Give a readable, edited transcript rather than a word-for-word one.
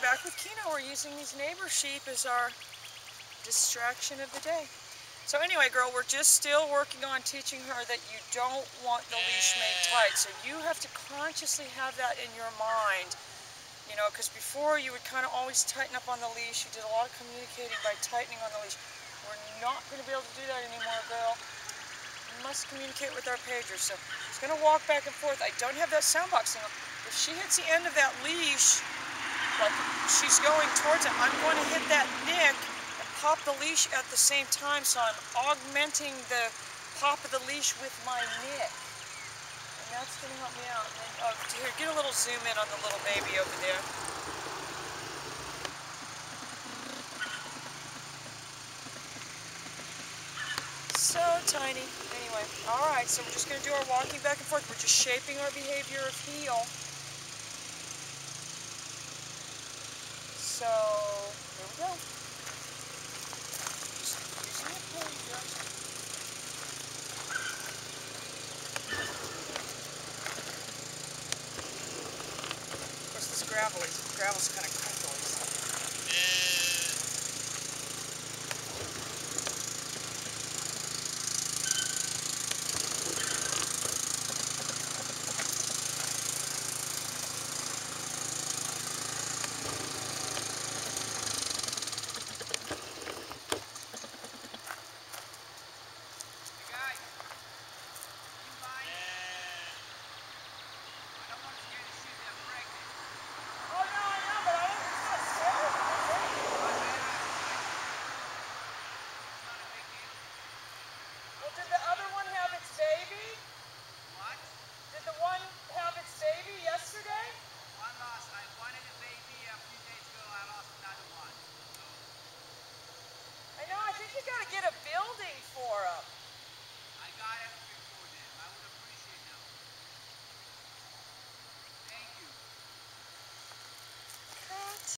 back with Keno. We're using these neighbor sheep as our distraction of the day. So anyway, girl, we're just still working on teaching her that you don't want the leash made tight. So you have to consciously have that in your mind. You know, because before you would kind of always tighten up on the leash. You did a lot of communicating by tightening on the leash. We're not going to be able to do that anymore, girl. We must communicate with our pager. So she's going to walk back and forth. I don't have that sound box. If she hits the end of that leash, like she's going towards it, I'm going to hit that nick and pop the leash at the same time, so I'm augmenting the pop of the leash with my nick. And that's going to help me out. And then, oh, here, get a little zoom in on the little baby over there. So tiny. Anyway, all right, so we're just going to do our walking back and forth. We're just shaping our behavior of heel. So, here we go. Just using the pager. Of course, this gravel's kind of crinkly. So. Did the other one have its baby? What? Did the one have its baby yesterday? One lost. I wanted a baby a few days ago. I lost another one. So. I know. I think you got to get a building for them.